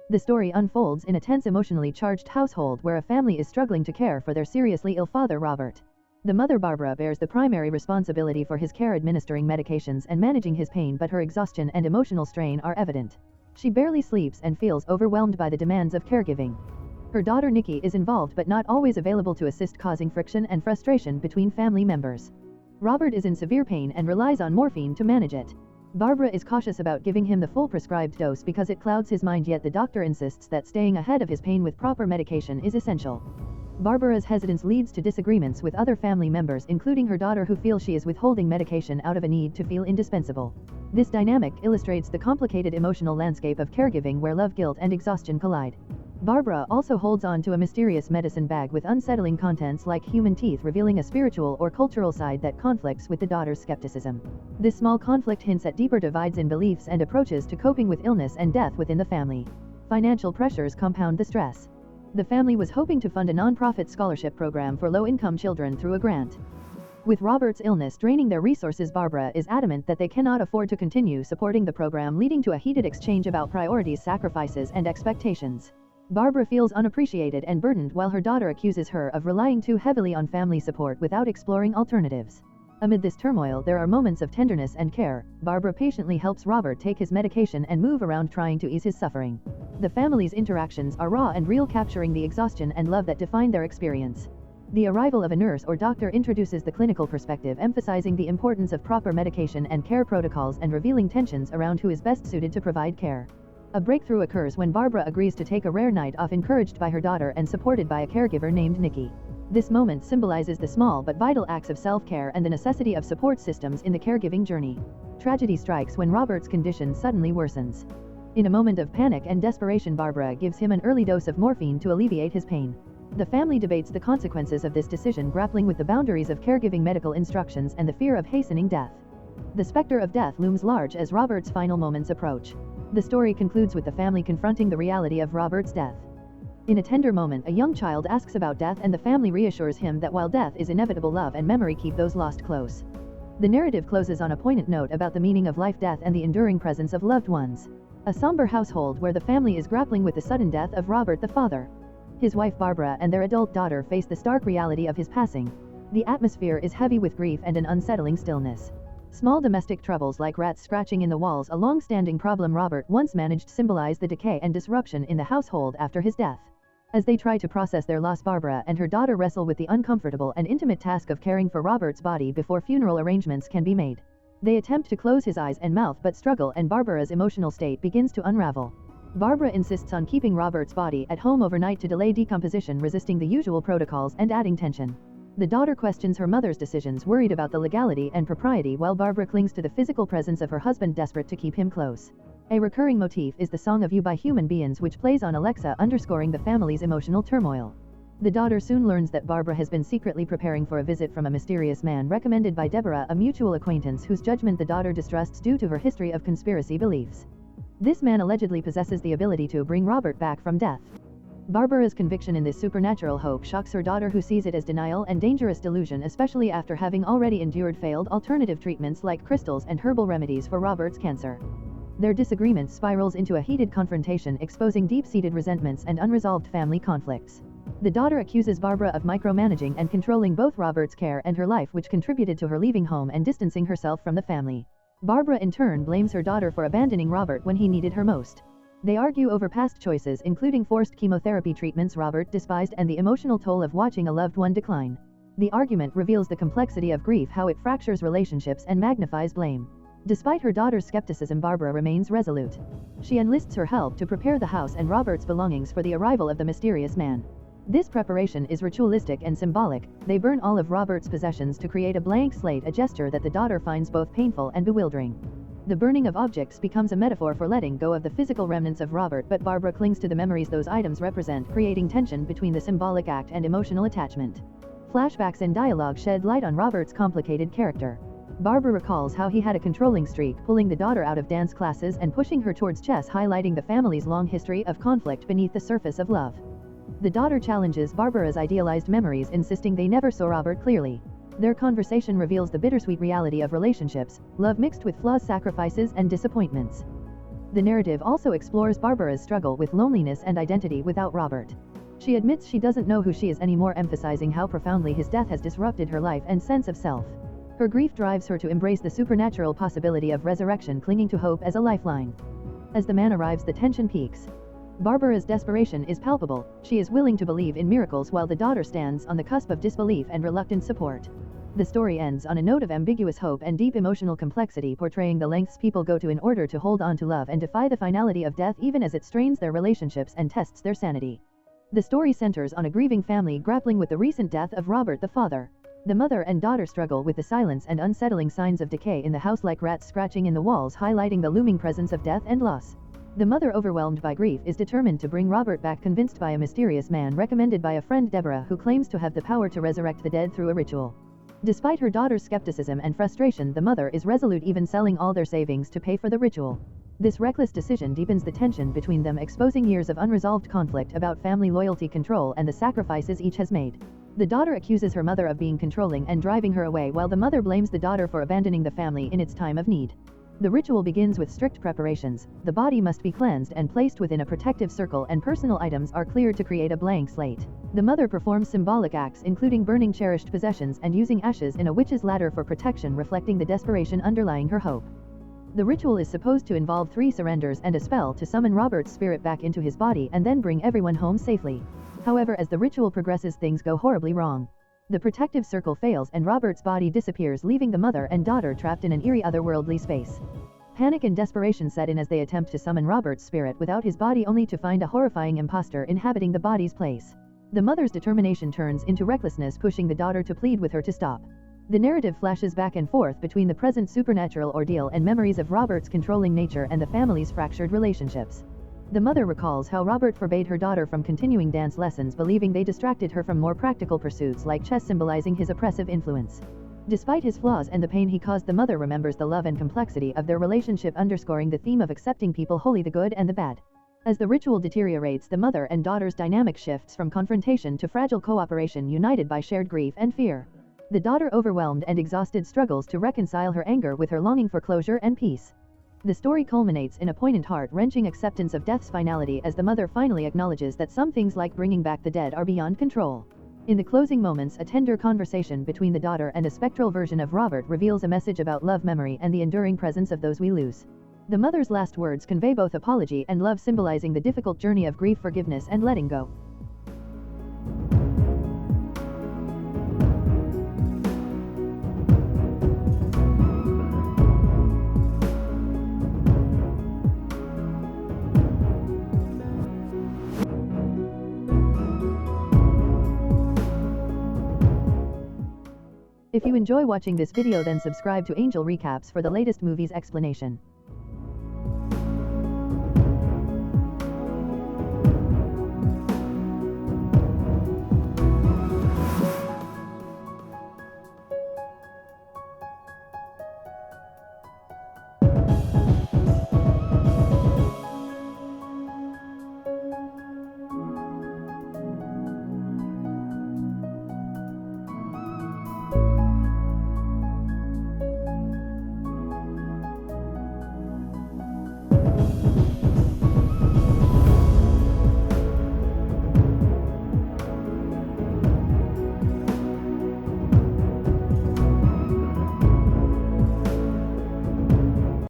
The story unfolds in a tense, emotionally charged household where a family is struggling to care for their seriously ill father, Robert. The mother, Barbara, bears the primary responsibility for his care, administering medications and managing his pain, but her exhaustion and emotional strain are evident. She barely sleeps and feels overwhelmed by the demands of caregiving. Her daughter Nikki is involved but not always available to assist, causing friction and frustration between family members. Robert is in severe pain and relies on morphine to manage it. Barbara is cautious about giving him the full prescribed dose because it clouds his mind, yet the doctor insists that staying ahead of his pain with proper medication is essential. Barbara's hesitance leads to disagreements with other family members, including her daughter, who feels she is withholding medication out of a need to feel indispensable. This dynamic illustrates the complicated emotional landscape of caregiving where love, guilt, and exhaustion collide. Barbara also holds on to a mysterious medicine bag with unsettling contents like human teeth, revealing a spiritual or cultural side that conflicts with the daughter's skepticism. This small conflict hints at deeper divides in beliefs and approaches to coping with illness and death within the family. Financial pressures compound the stress. The family was hoping to fund a non-profit scholarship program for low-income children through a grant. With Robert's illness draining their resources, Barbara is adamant that they cannot afford to continue supporting the program, leading to a heated exchange about priorities, sacrifices, and expectations. Barbara feels unappreciated and burdened, while her daughter accuses her of relying too heavily on family support without exploring alternatives. Amid this turmoil, there are moments of tenderness and care. Barbara patiently helps Robert take his medication and move around, trying to ease his suffering. The family's interactions are raw and real, capturing the exhaustion and love that define their experience. The arrival of a nurse or doctor introduces the clinical perspective, emphasizing the importance of proper medication and care protocols and revealing tensions around who is best suited to provide care. A breakthrough occurs when Barbara agrees to take a rare night off, encouraged by her daughter and supported by a caregiver named Nikki. This moment symbolizes the small but vital acts of self-care and the necessity of support systems in the caregiving journey. Tragedy strikes when Robert's condition suddenly worsens. In a moment of panic and desperation, Barbara gives him an early dose of morphine to alleviate his pain. The family debates the consequences of this decision, grappling with the boundaries of caregiving, medical instructions, and the fear of hastening death. The specter of death looms large as Robert's final moments approach. The story concludes with the family confronting the reality of Robert's death. In a tender moment, a young child asks about death, and the family reassures him that while death is inevitable, love and memory keep those lost close. The narrative closes on a poignant note about the meaning of life, death, and the enduring presence of loved ones. A somber household where the family is grappling with the sudden death of Robert the father. His wife Barbara and their adult daughter face the stark reality of his passing. The atmosphere is heavy with grief and an unsettling stillness. Small domestic troubles like rats scratching in the walls, a long-standing problem Robert once managed, symbolize the decay and disruption in the household after his death. As they try to process their loss, Barbara and her daughter wrestle with the uncomfortable and intimate task of caring for Robert's body before funeral arrangements can be made. They attempt to close his eyes and mouth but struggle, and Barbara's emotional state begins to unravel. Barbara insists on keeping Robert's body at home overnight to delay decomposition, resisting the usual protocols and adding tension. The daughter questions her mother's decisions, worried about the legality and propriety, while Barbara clings to the physical presence of her husband, desperate to keep him close. A recurring motif is the Song of You by Human Beings, which plays on Alexa, underscoring the family's emotional turmoil. The daughter soon learns that Barbara has been secretly preparing for a visit from a mysterious man recommended by Deborah, a mutual acquaintance whose judgment the daughter distrusts due to her history of conspiracy beliefs. This man allegedly possesses the ability to bring Robert back from death. Barbara's conviction in this supernatural hope shocks her daughter, who sees it as denial and dangerous delusion, especially after having already endured failed alternative treatments like crystals and herbal remedies for Robert's cancer. Their disagreement spirals into a heated confrontation, exposing deep-seated resentments and unresolved family conflicts. The daughter accuses Barbara of micromanaging and controlling both Robert's care and her life, which contributed to her leaving home and distancing herself from the family. Barbara in turn blames her daughter for abandoning Robert when he needed her most. They argue over past choices, including forced chemotherapy treatments Robert despised and the emotional toll of watching a loved one decline. The argument reveals the complexity of grief, how it fractures relationships and magnifies blame. Despite her daughter's skepticism, Barbara remains resolute. She enlists her help to prepare the house and Robert's belongings for the arrival of the mysterious man. This preparation is ritualistic and symbolic. They burn all of Robert's possessions to create a blank slate, a gesture that the daughter finds both painful and bewildering. The burning of objects becomes a metaphor for letting go of the physical remnants of Robert, but Barbara clings to the memories those items represent, creating tension between the symbolic act and emotional attachment. Flashbacks and dialogue shed light on Robert's complicated character. Barbara recalls how he had a controlling streak, pulling the daughter out of dance classes and pushing her towards chess, highlighting the family's long history of conflict beneath the surface of love. The daughter challenges Barbara's idealized memories, insisting they never saw Robert clearly. Their conversation reveals the bittersweet reality of relationships, love mixed with flaws, sacrifices, and disappointments. The narrative also explores Barbara's struggle with loneliness and identity without Robert. She admits she doesn't know who she is anymore, emphasizing how profoundly his death has disrupted her life and sense of self. Her grief drives her to embrace the supernatural possibility of resurrection, clinging to hope as a lifeline. As the man arrives, the tension peaks. Barbara's desperation is palpable. She is willing to believe in miracles while the daughter stands on the cusp of disbelief and reluctant support. The story ends on a note of ambiguous hope and deep emotional complexity, portraying the lengths people go to in order to hold on to love and defy the finality of death, even as it strains their relationships and tests their sanity. The story centers on a grieving family grappling with the recent death of Robert the father. The mother and daughter struggle with the silence and unsettling signs of decay in the house, like rats scratching in the walls, highlighting the looming presence of death and loss. The mother, overwhelmed by grief, is determined to bring Robert back, convinced by a mysterious man recommended by a friend, Deborah, who claims to have the power to resurrect the dead through a ritual. Despite her daughter's skepticism and frustration, the mother is resolute, even selling all their savings to pay for the ritual. This reckless decision deepens the tension between them, exposing years of unresolved conflict about family loyalty, control, and the sacrifices each has made. The daughter accuses her mother of being controlling and driving her away, while the mother blames the daughter for abandoning the family in its time of need. The ritual begins with strict preparations. The body must be cleansed and placed within a protective circle, and personal items are cleared to create a blank slate. The mother performs symbolic acts, including burning cherished possessions and using ashes in a witch's ladder for protection, reflecting the desperation underlying her hope. The ritual is supposed to involve 3 surrenders and a spell to summon Robert's spirit back into his body and then bring everyone home safely. However, as the ritual progresses, things go horribly wrong. The protective circle fails and Robert's body disappears, leaving the mother and daughter trapped in an eerie otherworldly space. Panic and desperation set in as they attempt to summon Robert's spirit without his body, only to find a horrifying imposter inhabiting the body's place. The mother's determination turns into recklessness, pushing the daughter to plead with her to stop. The narrative flashes back and forth between the present supernatural ordeal and memories of Robert's controlling nature and the family's fractured relationships. The mother recalls how Robert forbade her daughter from continuing dance lessons, believing they distracted her from more practical pursuits like chess, symbolizing his oppressive influence. Despite his flaws and the pain he caused, the mother remembers the love and complexity of their relationship, underscoring the theme of accepting people wholly, the good and the bad. As the ritual deteriorates, the mother and daughter's dynamic shifts from confrontation to fragile cooperation, united by shared grief and fear. The daughter, overwhelmed and exhausted, struggles to reconcile her anger with her longing for closure and peace. The story culminates in a poignant, heart-wrenching acceptance of death's finality as the mother finally acknowledges that some things, like bringing back the dead, are beyond control. In the closing moments, a tender conversation between the daughter and a spectral version of Robert reveals a message about love, memory, and the enduring presence of those we lose. The mother's last words convey both apology and love, symbolizing the difficult journey of grief, forgiveness, and letting go. If you enjoy watching this video, then subscribe to Angel Recaps for the latest movies explanation.